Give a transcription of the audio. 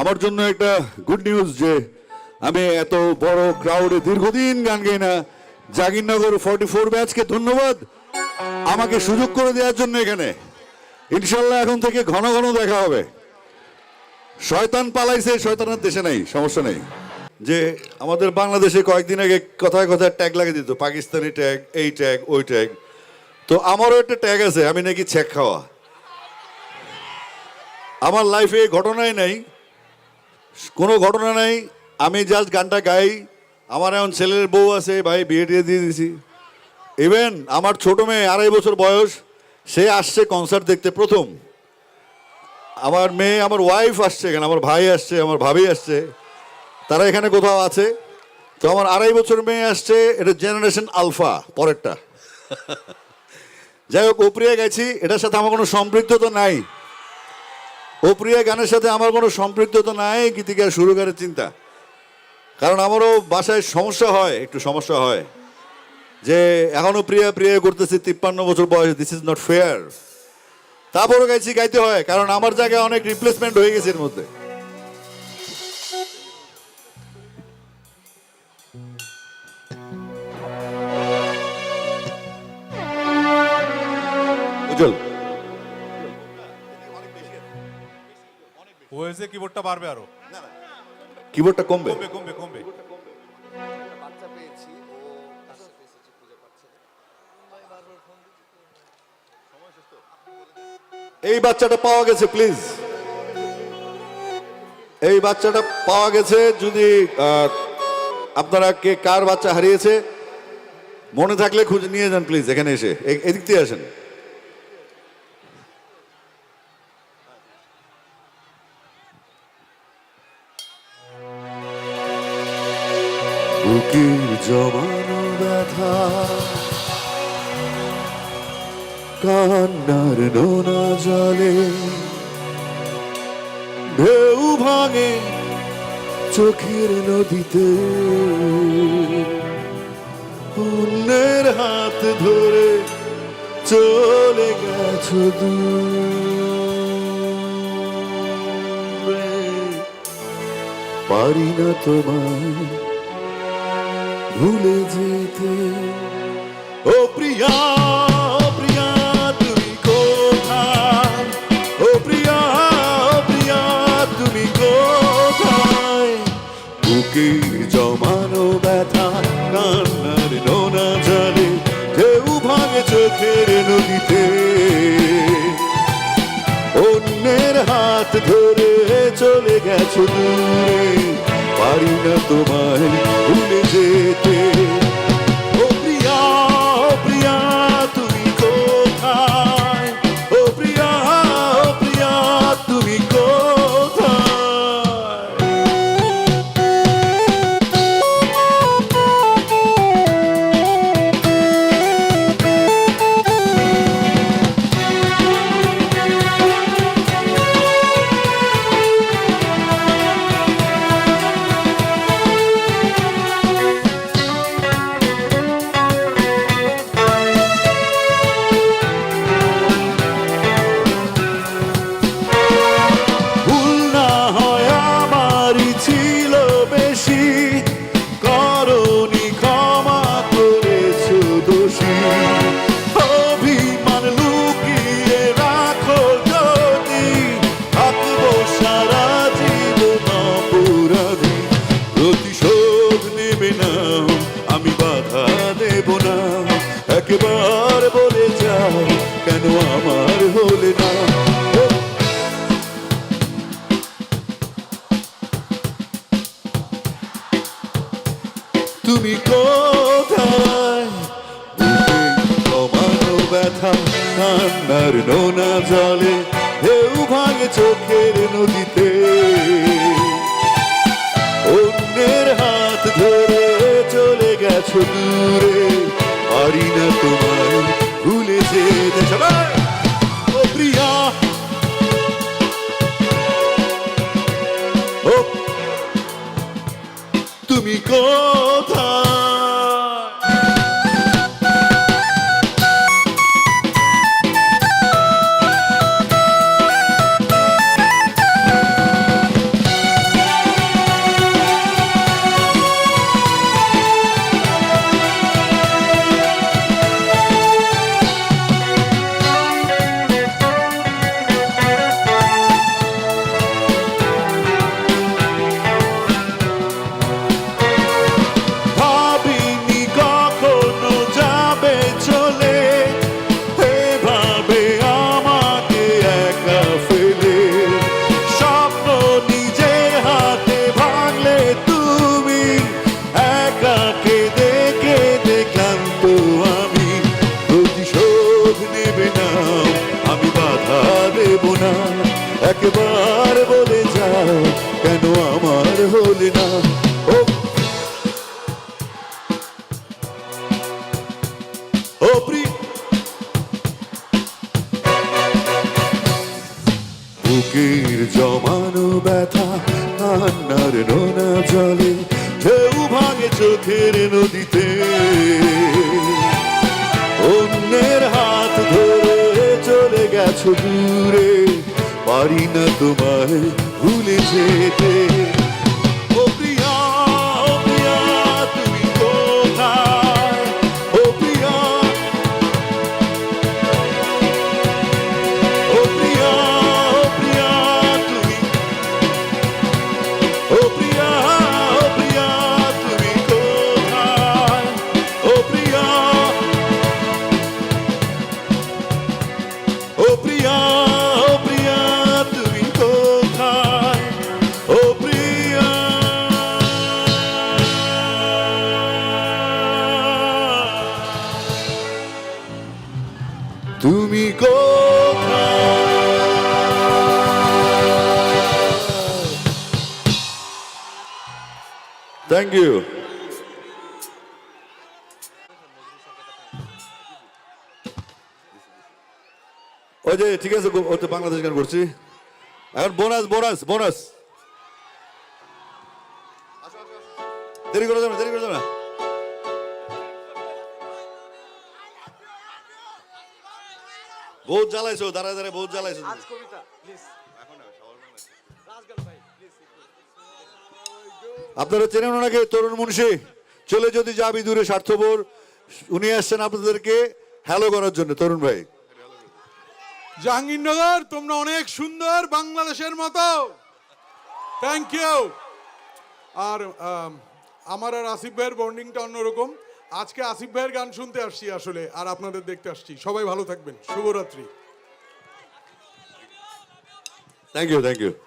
আমার জন্য একটা গুড নিউজ যে আমি এত বড় ক্রাউডে দীর্ঘদিন গান গাই না। জাগিরনগর 44 ব্যাচকে ধন্যবাদ আমাকে সুযোগ করে দেওয়ার জন্য। এখানে ইনশাল্লাহ এখন থেকে ঘন ঘন দেখা হবে। শয়তান পালাইছে, শয়তানের দেশে নাই, সমস্যা নেই। যে আমাদের বাংলাদেশে কয়েকদিন আগে কথায় কথায় ট্যাগ লাগিয়ে দিত, পাকিস্তানি ট্যাগ, এই ট্যাগ, ওই ট্যাগ। তো আমারও একটা ট্যাগ আছে, আমি নাকি ছেক খাওয়া। আমার লাইফে ঘটনাই নাই, কোনো ঘটনা নাই, আমি জাস্ট গানটা গাই। আমার এখন ছেলের বউ আছে, ভাই বিয়ে টিয়ে দিয়ে দিয়েছি। ইভেন আমার ছোট মেয়ে 2.5 বছর বয়স, সে আসছে কনসার্ট দেখতে প্রথম। আমার মেয়ে, আমার ওয়াইফ আসছে এখানে, আমার ভাই আসছে, আমার ভাবি আসছে, তারা এখানে কোথাও আছে। তো আমার 2.5 বছর মেয়ে আসছে, এটা জেনারেশন আলফা, পরেরটা। যাই হোক, ওপ্রিয়া গেছি, এটার সাথে আমার কোনো সম্পৃক্ততা নাই। ওপ্রিয়া গানের সাথে আমার কোনো সম্পৃক্ততা নাই, গীতিকার সুরকারের চিন্তা। কারণ আমারও বাসায় সমস্যা হয়, একটু সমস্যা হয় যে এখনো প্রিয়া প্রিয়া করতেছি 53 বছর বয়স, দিস ইজ নট ফেয়ার। তারপরও গাইছি, গাইতে হয়, কারণ আমার জায়গায় অনেক রিপ্লেসমেন্ট হয়ে গেছে এর মধ্যে। উজ্জ্বল ওয়েসে কিবোর্ডটা বাড়বে আরো, কিবোর্ডটা কমবে। কমবে কমবে কমবে। এই বাচ্চাটা পাওয়া গেছে, প্লিজ এই বাচ্চাটা পাওয়া গেছে। যদি আপনারা কে কার বাচ্চা হারিয়েছে মনে থাকলে খুঁজে নিয়ে যান প্লিজ, এখানে এসে এদিক দিয়ে আসেন। বুকের জমানো ব্যথা, কান্নার নোনা জলে ঢেউ ভাঙে চোখের নদীতে, অন্যের হাত ধরে চলে গেছো দূরে। পারি না তোমায় ভুলে যেতে। ও প্রিয়া, ও প্রিয়া তুমি কোথায়? ও প্রিয়া, ও প্রিয়া তুমি কোথায়? বুকের জমানো ব্যথা, কান্নার নোনা জলে ঢেউ ভাঙে চোখের নদীতে, অন্যের হাত ধরে চলে গেছো দূরে। পারি না তোমায় ভুলে যেতে। ও প্রিয়া, ও প্রিয়া তুমি কোথায়? ও প্রিয়া, ও প্রিয়া তুমি কোথায়? একবার বলে যাও কেন আমার হলে না? তুমি কোথায়? জমানো ব্যথা, কান্নার নোনা জলে ঢেউ ভাঙে চোখের নদীতে, অন্যের হাত ধরে চলে গেছো দূরে। পারি না তোমায় ভুলে যেতে। সবাই ও প্রিয়া, ও তুমি কোথায়? কথা কান্নার নোনা জলে ঢেউ ভাঙে চোখের নদীতে অন্যের হাত ধরে চলে গেছো দূরে পারি না তোমায় ভুলে যেতে ও প্রিয়া তুমি কোথায় ও প্রিয়া ও প্রিয়া তুমি ও প্রিয়া তুমি কোথায় ও প্রিয়া ও প্রিয়া তুমি কোথায় ও প্রিয়া তুমি কোথায় থ্যাংক ইউ ওই যে ঠিক আছে ও তো বাংলাদেশ গান করছি এখন বোনাস বোনাস বোনাস দেরি করে যাবে না দেরি করে যাবে না বহুত জ্বালাইছো দাঁড়ায় দাঁড়ায় বহুত জ্বালাইছো আপনারা চেনেন ওনাকে তরুণ মুন্সি চলে যদি যাবি দূরে স্বার্থপর উনি আসছেন আপনাদেরকে হ্যালো করার জন্য তরুণ ভাই জাহাঙ্গীরনগর তোমরা অনেক সুন্দর বাংলাদেশের মতো থ্যাংক ইউ আর আমার আর আসিফ ভাইয়ের বন্ডিংটা অন্যরকম আজকে আসিফ ভাইয়ের গান শুনতে আসছি আসলে আর আপনাদের দেখতে আসছি সবাই ভালো থাকবেন শুভরাত্রি থ্যাংক ইউ